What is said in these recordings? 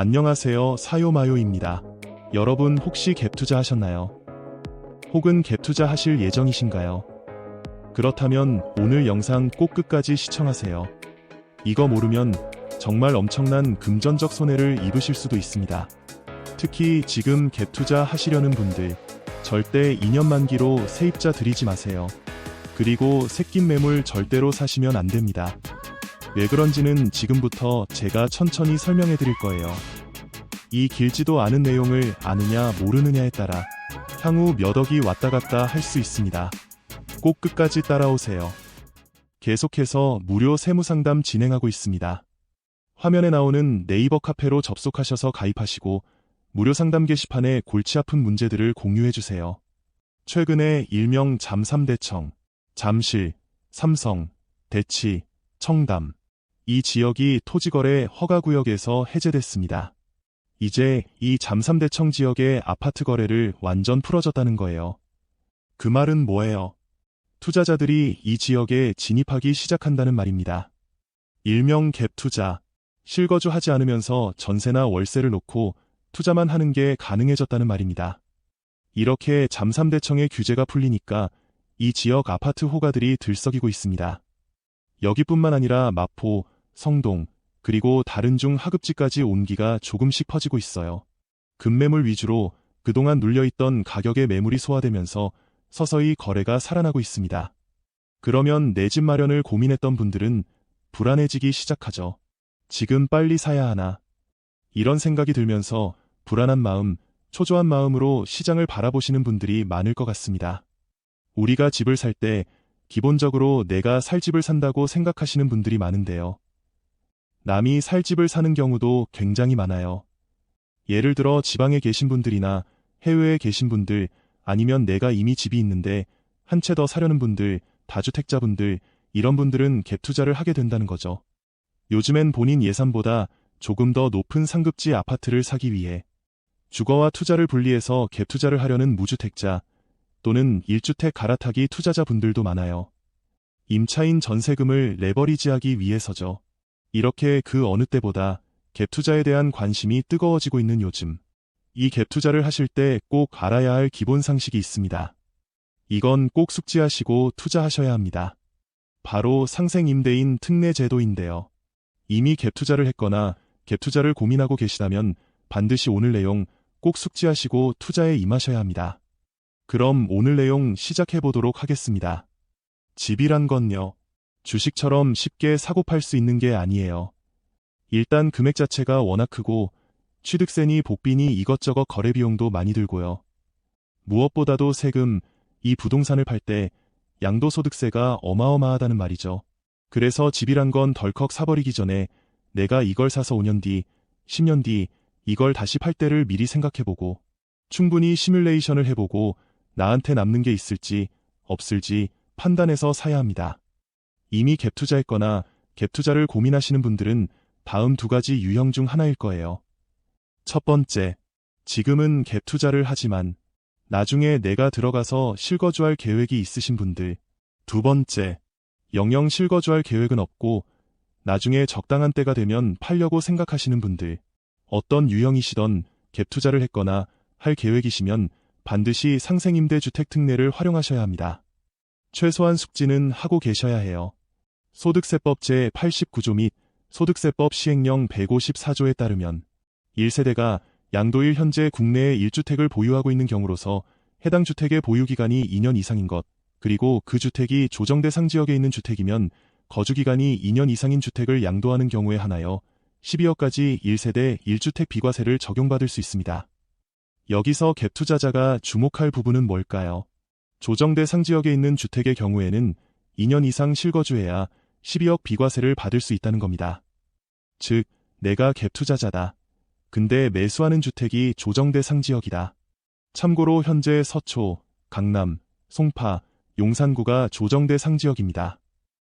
안녕하세요, 사요마요입니다. 여러분 혹시 갭 투자하셨나요? 혹은 갭 투자하실 예정이신가요? 그렇다면 오늘 영상 꼭 끝까지 시청하세요. 이거 모르면 정말 엄청난 금전적 손해를 입으실 수도 있습니다. 특히 지금 갭 투자 하시려는 분들, 절대 2년 만기로 세입자 들이지 마세요. 그리고 새낀 매물 절대로 사시면 안 됩니다. 왜 그런지는 지금부터 제가 천천히 설명해 드릴 거예요. 이 길지도 않은 내용을 아느냐 모르느냐에 따라 향후 몇 억이 왔다 갔다 할 수 있습니다. 꼭 끝까지 따라오세요. 계속해서 무료 세무상담 진행하고 있습니다. 화면에 나오는 네이버 카페로 접속하셔서 가입하시고 무료 상담 게시판에 골치 아픈 문제들을 공유해주세요. 최근에 일명 잠3대청, 잠실, 삼성, 대치, 청담, 이 지역이 토지거래 허가구역에서 해제됐습니다. 이제 이 잠3대청 지역의 아파트 거래를 완전 풀어줬다는 거예요. 그 말은 뭐예요? 투자자들이 이 지역에 진입하기 시작한다는 말입니다. 일명 갭 투자, 실거주 하지 않으면서 전세나 월세를 놓고 투자만 하는 게 가능해졌다는 말입니다. 이렇게 잠3대청의 규제가 풀리니까 이 지역 아파트 호가들이 들썩이고 있습니다. 여기뿐만 아니라 마포, 성동, 그리고 다른 중 하급지까지 온기가 조금씩 퍼지고 있어요. 급매물 위주로 그동안 눌려있던 가격의 매물이 소화되면서 서서히 거래가 살아나고 있습니다. 그러면 내 집 마련을 고민했던 분들은 불안해지기 시작하죠. 지금 빨리 사야 하나? 이런 생각이 들면서 불안한 마음, 초조한 마음으로 시장을 바라보시는 분들이 많을 것 같습니다. 우리가 집을 살 때 기본적으로 내가 살 집을 산다고 생각하시는 분들이 많은데요. 남이 살 집을 사는 경우도 굉장히 많아요. 예를 들어 지방에 계신 분들이나 해외에 계신 분들, 아니면 내가 이미 집이 있는데 한 채 더 사려는 분들, 다주택자분들, 이런 분들은 갭 투자를 하게 된다는 거죠. 요즘엔 본인 예산보다 조금 더 높은 상급지 아파트를 사기 위해 주거와 투자를 분리해서 갭 투자를 하려는 무주택자 또는 1주택 갈아타기 투자자분들도 많아요. 임차인 전세금을 레버리지하기 위해서죠. 이렇게 그 어느 때보다 갭 투자에 대한 관심이 뜨거워지고 있는 요즘, 이 갭 투자를 하실 때 꼭 알아야 할 기본 상식이 있습니다. 이건 꼭 숙지하시고 투자하셔야 합니다. 바로 상생임대인 특례 제도인데요. 이미 갭 투자를 했거나 갭 투자를 고민하고 계시다면 반드시 오늘 내용 꼭 숙지하시고 투자에 임하셔야 합니다. 그럼 오늘 내용 시작해 보도록 하겠습니다. 집이란 건요, 주식처럼 쉽게 사고 팔 수 있는 게 아니에요. 일단 금액 자체가 워낙 크고 취득세니 복비니 이것저것 거래 비용도 많이 들고요. 무엇보다도 세금, 이 부동산을 팔 때 양도소득세가 어마어마하다는 말이죠. 그래서 집이란 건 덜컥 사버리기 전에 내가 이걸 사서 5년 뒤, 10년 뒤 이걸 다시 팔 때를 미리 생각해보고 충분히 시뮬레이션을 해보고 나한테 남는 게 있을지 없을지 판단해서 사야 합니다. 이미 갭 투자했거나 갭 투자를 고민하시는 분들은 다음 두 가지 유형 중 하나일 거예요. 첫 번째, 지금은 갭 투자를 하지만 나중에 내가 들어가서 실거주할 계획이 있으신 분들. 두 번째, 영영 실거주할 계획은 없고 나중에 적당한 때가 되면 팔려고 생각하시는 분들. 어떤 유형이시던 갭 투자를 했거나 할 계획이시면 반드시 상생임대주택 특례를 활용하셔야 합니다. 최소한 숙지는 하고 계셔야 해요. 소득세법 제89조 및 소득세법 시행령 154조에 따르면 1세대가 양도일 현재 국내에 1주택을 보유하고 있는 경우로서 해당 주택의 보유기간이 2년 이상인 것, 그리고 그 주택이 조정대상 지역에 있는 주택이면 거주기간이 2년 이상인 주택을 양도하는 경우에 한하여 12억까지 1세대 1주택 비과세를 적용받을 수 있습니다. 여기서 갭 투자자가 주목할 부분은 뭘까요? 조정대상 지역에 있는 주택의 경우에는 2년 이상 실거주해야 12억 비과세를 받을 수 있다는 겁니다. 즉, 내가 갭 투자자다. 근데 매수하는 주택이 조정대상 지역이다. 참고로 현재 서초, 강남, 송파, 용산구가 조정대상 지역입니다.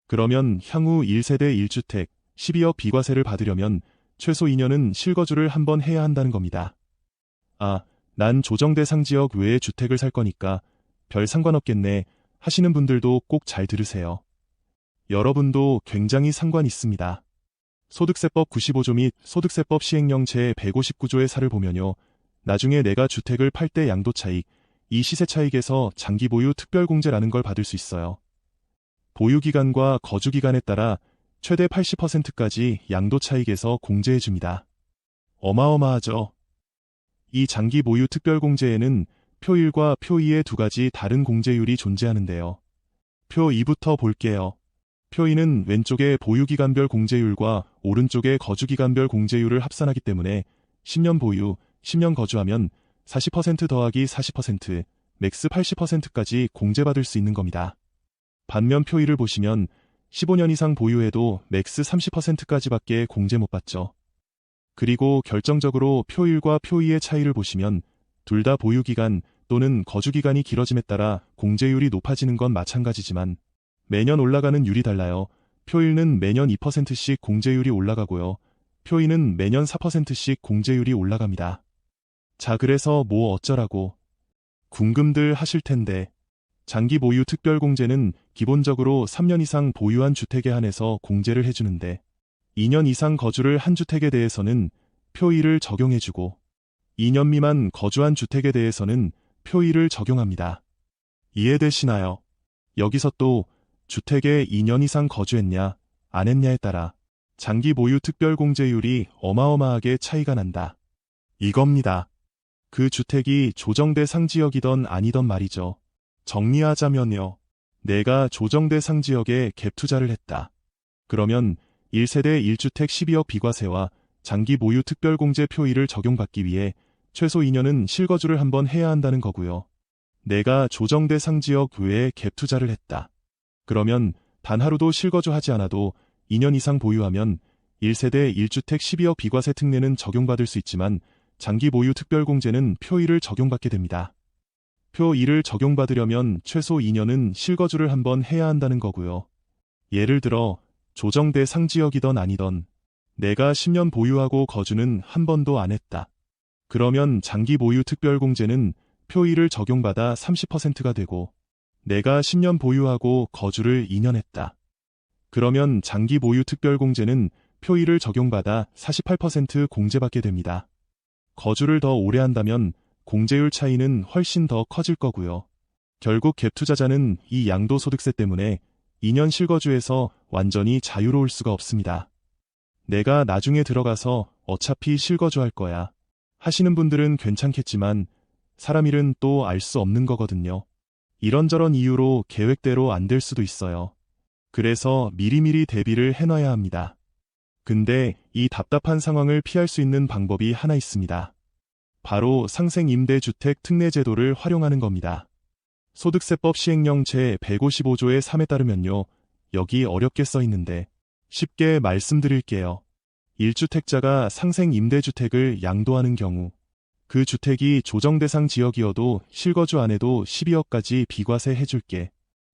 그러면 향후 1세대 1주택 12억 비과세를 받으려면 최소 2년은 실거주를 한번 해야 한다는 겁니다. 아, 난 조정대상 지역 외에 주택을 살 거니까 별 상관없겠네 하시는 분들도 꼭 잘 들으세요. 여러분도 굉장히 상관 있습니다. 소득세법 95조 및 소득세법 시행령 제159조의 사를 보면요. 나중에 내가 주택을 팔 때 양도차익, 이 시세차익에서 장기보유 특별공제라는 걸 받을 수 있어요. 보유기간과 거주기간에 따라 최대 80%까지 양도차익에서 공제해줍니다. 어마어마하죠. 이 장기보유 특별공제에는 표 1과 표 2의 두 가지 다른 공제율이 존재하는데요. 표 2부터 볼게요. 표 2는 왼쪽에 보유기간별 공제율과 오른쪽에 거주기간별 공제율을 합산하기 때문에 10년 보유, 10년 거주하면 40% 더하기 40%, 맥스 80%까지 공제받을 수 있는 겁니다. 반면 표 2를 보시면 15년 이상 보유해도 맥스 30%까지밖에 공제 못 받죠. 그리고 결정적으로 표 1과 표 2의 차이를 보시면 둘 다 보유기간 또는 거주기간이 길어짐에 따라 공제율이 높아지는 건 마찬가지지만 매년 올라가는 율이 달라요. 표 1는 매년 2%씩 공제율이 올라가고요. 표 2는 매년 4%씩 공제율이 올라갑니다. 자, 그래서 뭐 어쩌라고 궁금들 하실 텐데 장기 보유 특별공제는 기본적으로 3년 이상 보유한 주택에 한해서 공제를 해주는데 2년 이상 거주를 한 주택에 대해서는 표 2를 적용해주고 2년 미만 거주한 주택에 대해서는 표 2를 적용합니다. 이해되시나요? 여기서 또 주택에 2년 이상 거주했냐, 안 했냐에 따라 장기 보유 특별공제율이 어마어마하게 차이가 난다. 이겁니다. 그 주택이 조정대상 지역이던 아니던 말이죠. 정리하자면요. 내가 조정대상 지역에 갭 투자를 했다. 그러면 1세대 1주택 12억 비과세와 장기 보유 특별공제 표 2를 적용받기 위해 최소 2년은 실거주를 한번 해야 한다는 거고요. 내가 조정대상 지역 외에 갭 투자를 했다. 그러면 단 하루도 실거주하지 않아도 2년 이상 보유하면 1세대 1주택 12억 비과세 특례는 적용받을 수 있지만 장기 보유 특별공제는 표 2를 적용받게 됩니다. 표 2를 적용받으려면 최소 2년은 실거주를 한번 해야 한다는 거고요. 예를 들어 조정대상 지역이던 아니던 내가 10년 보유하고 거주는 한 번도 안 했다. 그러면 장기 보유 특별공제는 표 2를 적용받아 30%가 되고 내가 10년 보유하고 거주를 2년 했다. 그러면 장기 보유 특별공제는 표 2를 적용받아 48% 공제받게 됩니다. 거주를 더 오래 한다면 공제율 차이는 훨씬 더 커질 거고요. 결국 갭 투자자는 이 양도소득세 때문에 2년 실거주에서 완전히 자유로울 수가 없습니다. 내가 나중에 들어가서 어차피 실거주할 거야 하시는 분들은 괜찮겠지만 사람 일은 또 알 수 없는 거거든요. 이런저런 이유로 계획대로 안 될 수도 있어요. 그래서 미리미리 대비를 해놔야 합니다. 근데 이 답답한 상황을 피할 수 있는 방법이 하나 있습니다. 바로 상생임대주택 특례제도를 활용하는 겁니다. 소득세법 시행령 제155조의 3에 따르면요. 여기 어렵게 써 있는데 쉽게 말씀드릴게요. 1주택자가 상생임대주택을 양도하는 경우 그 주택이 조정대상 지역이어도 실거주 안 해도 12억까지 비과세 해줄게.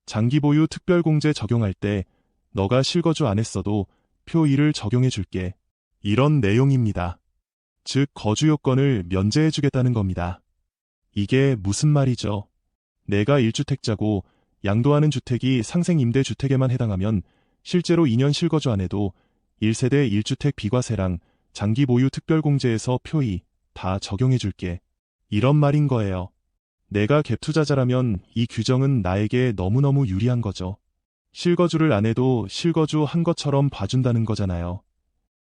장기보유 특별공제 적용할 때 너가 실거주 안 했어도 표 2를 적용해줄게. 이런 내용입니다. 즉 거주 요건을 면제해주겠다는 겁니다. 이게 무슨 말이죠? 내가 1주택자고 양도하는 주택이 상생임대주택에만 해당하면 실제로 2년 실거주 안 해도 1세대 1주택 비과세랑 장기보유 특별공제에서 표 2 다 적용해줄게. 이런 말인 거예요. 내가 갭 투자자라면 이 규정은 나에게 너무너무 유리한 거죠. 실거주를 안 해도 실거주 한 것처럼 봐준다는 거잖아요.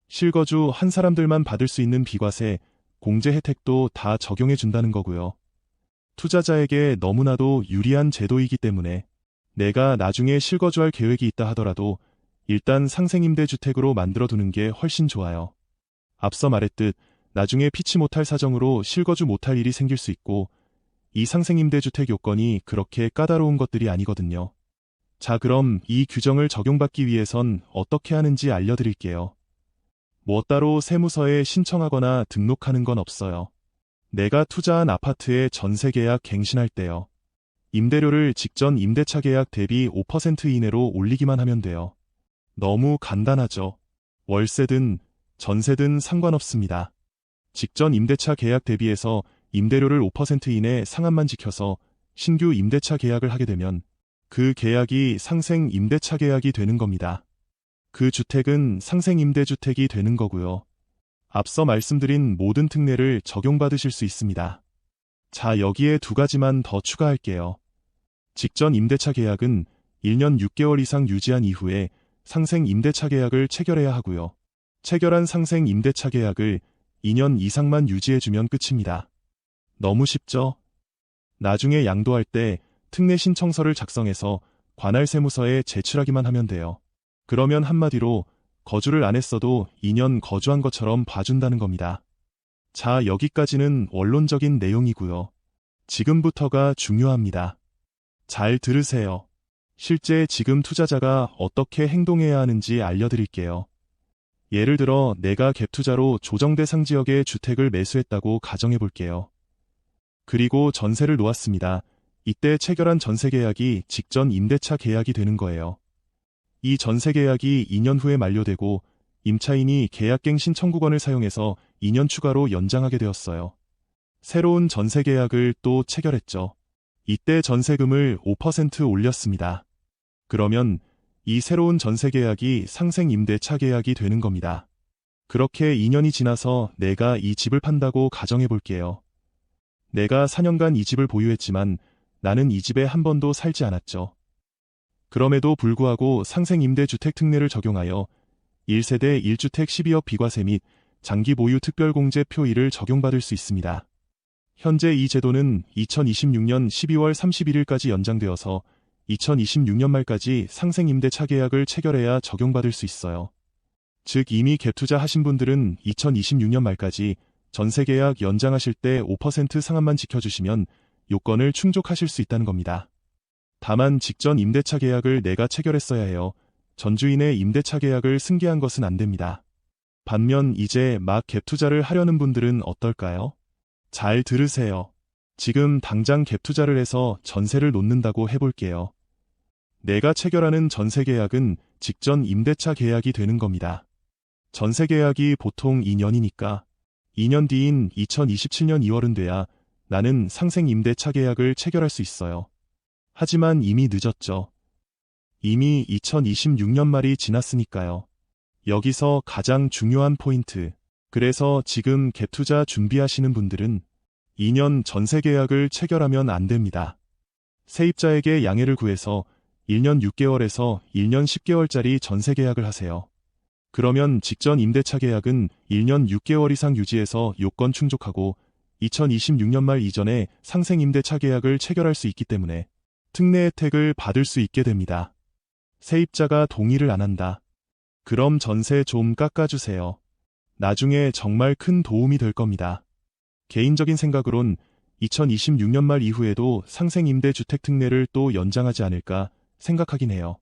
실거주 한 사람들만 받을 수 있는 비과세, 공제 혜택도 다 적용해준다는 거고요. 투자자에게 너무나도 유리한 제도이기 때문에 내가 나중에 실거주할 계획이 있다 하더라도 일단 상생임대주택으로 만들어두는 게 훨씬 좋아요. 앞서 말했듯 나중에 피치 못할 사정으로 실거주 못할 일이 생길 수 있고 이 상생임대주택 요건이 그렇게 까다로운 것들이 아니거든요. 자, 그럼 이 규정을 적용받기 위해선 어떻게 하는지 알려드릴게요. 뭐 따로 세무서에 신청하거나 등록하는 건 없어요. 내가 투자한 아파트의 전세계약 갱신할 때요. 임대료를 직전 임대차 계약 대비 5% 이내로 올리기만 하면 돼요. 너무 간단하죠. 월세든 전세든 상관없습니다. 직전 임대차 계약 대비해서 임대료를 5% 이내 상한만 지켜서 신규 임대차 계약을 하게 되면 그 계약이 상생 임대차 계약이 되는 겁니다. 그 주택은 상생임대주택이 되는 거고요. 앞서 말씀드린 모든 특례를 적용받으실 수 있습니다. 자, 여기에 두 가지만 더 추가할게요. 직전 임대차 계약은 1년 6개월 이상 유지한 이후에 상생 임대차 계약을 체결해야 하고요. 체결한 상생 임대차 계약을 2년 이상만 유지해주면 끝입니다. 너무 쉽죠? 나중에 양도할 때 특례 신청서를 작성해서 관할 세무서에 제출하기만 하면 돼요. 그러면 한마디로 거주를 안 했어도 2년 거주한 것처럼 봐준다는 겁니다. 자, 여기까지는 원론적인 내용이고요. 지금부터가 중요합니다. 잘 들으세요. 실제 지금 투자자가 어떻게 행동해야 하는지 알려드릴게요. 예를 들어 내가 갭 투자로 조정대상 지역에 주택을 매수했다고 가정해 볼게요. 그리고 전세를 놓았습니다. 이때 체결한 전세 계약이 직전 임대차 계약이 되는 거예요. 이 전세 계약이 2년 후에 만료되고 임차인이 계약갱신 청구권을 사용해서 2년 추가로 연장하게 되었어요. 새로운 전세 계약을 또 체결했죠. 이때 전세금을 5% 올렸습니다. 그러면 이 새로운 전세 계약이 상생 임대차 계약이 되는 겁니다. 그렇게 2년이 지나서 내가 이 집을 판다고 가정해 볼게요. 내가 4년간 이 집을 보유했지만 나는 이 집에 한 번도 살지 않았죠. 그럼에도 불구하고 상생임대주택 특례를 적용하여 1세대 1주택 12억 비과세 및 장기 보유 특별공제 표의를 적용받을 수 있습니다. 현재 이 제도는 2026년 12월 31일까지 연장되어서 2026년 말까지 상생임대차 계약을 체결해야 적용받을 수 있어요. 즉 이미 갭 투자하신 분들은 2026년 말까지 전세계약 연장하실 때 5% 상한만 지켜주시면 요건을 충족하실 수 있다는 겁니다. 다만 직전 임대차 계약을 내가 체결했어야 해요. 전주인의 임대차 계약을 승계한 것은 안 됩니다. 반면 이제 막 갭 투자를 하려는 분들은 어떨까요? 잘 들으세요. 지금 당장 갭 투자를 해서 전세를 놓는다고 해볼게요. 내가 체결하는 전세 계약은 직전 임대차 계약이 되는 겁니다. 전세 계약이 보통 2년이니까 2년 뒤인 2027년 2월은 돼야 나는 상생 임대차 계약을 체결할 수 있어요. 하지만 이미 늦었죠. 이미 2026년 말이 지났으니까요. 여기서 가장 중요한 포인트. 그래서 지금 갭 투자 준비하시는 분들은 2년 전세 계약을 체결하면 안 됩니다. 세입자에게 양해를 구해서 1년 6개월에서 1년 10개월짜리 전세 계약을 하세요. 그러면 직전 임대차 계약은 1년 6개월 이상 유지해서 요건 충족하고 2026년 말 이전에 상생 임대차 계약을 체결할 수 있기 때문에 특례 혜택을 받을 수 있게 됩니다. 세입자가 동의를 안 한다. 그럼 전세 좀 깎아주세요. 나중에 정말 큰 도움이 될 겁니다. 개인적인 생각으론 2026년 말 이후에도 상생임대주택 특례를 또 연장하지 않을까 생각하긴 해요.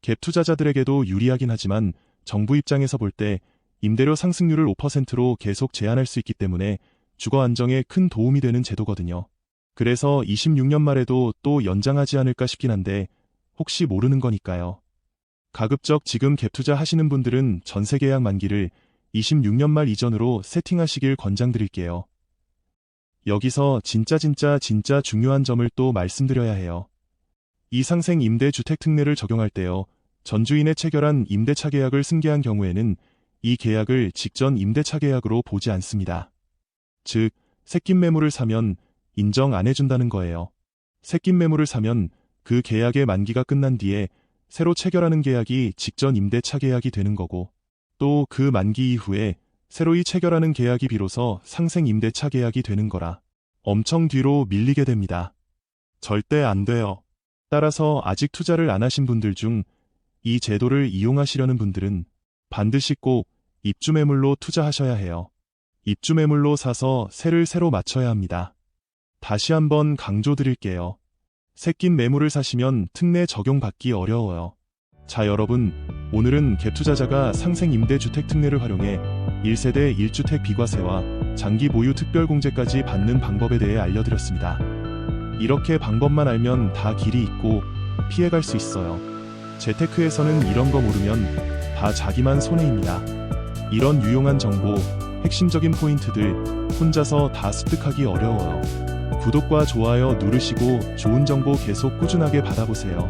갭 투자자들에게도 유리하긴 하지만 정부 입장에서 볼 때 임대료 상승률을 5%로 계속 제한할 수 있기 때문에 주거 안정에 큰 도움이 되는 제도거든요. 그래서 26년 말에도 또 연장하지 않을까 싶긴 한데 혹시 모르는 거니까요. 가급적 지금 갭 투자 하시는 분들은 전세 계약 만기를 26년 말 이전으로 세팅하시길 권장드릴게요. 여기서 진짜 중요한 점을 또 말씀드려야 해요. 이 상생 임대주택 특례를 적용할 때요. 전주인의 체결한 임대차 계약을 승계한 경우에는 이 계약을 직전 임대차 계약으로 보지 않습니다. 즉, 새낀 매물을 사면 인정 안 해준다는 거예요. 새낀 매물을 사면 그 계약의 만기가 끝난 뒤에 새로 체결하는 계약이 직전 임대차 계약이 되는 거고 또 그 만기 이후에 새로이 체결하는 계약이 비로소 상생 임대차 계약이 되는 거라 엄청 뒤로 밀리게 됩니다. 절대 안 돼요. 따라서 아직 투자를 안 하신 분들 중 이 제도를 이용하시려는 분들은 반드시 꼭 입주매물로 투자하셔야 해요. 입주매물로 사서 세를 새로 맞춰야 합니다. 다시 한번 강조드릴게요. 새낀 매물을 사시면 특례 적용받기 어려워요. 자, 여러분, 오늘은 갭 투자자가 상생 임대주택 특례를 활용해 1세대 1주택 비과세와 장기 보유 특별공제까지 받는 방법에 대해 알려드렸습니다. 이렇게 방법만 알면 다 길이 있고 피해갈 수 있어요. 재테크에서는 이런 거 모르면 다 자기만 손해입니다. 이런 유용한 정보, 핵심적인 포인트들 혼자서 다 습득하기 어려워요. 구독과 좋아요 누르시고 좋은 정보 계속 꾸준하게 받아보세요.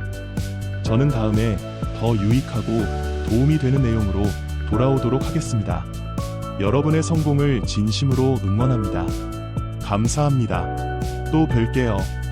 저는 다음에 더 유익하고 도움이 되는 내용으로 돌아오도록 하겠습니다. 여러분의 성공을 진심으로 응원합니다. 감사합니다. 또 뵐게요.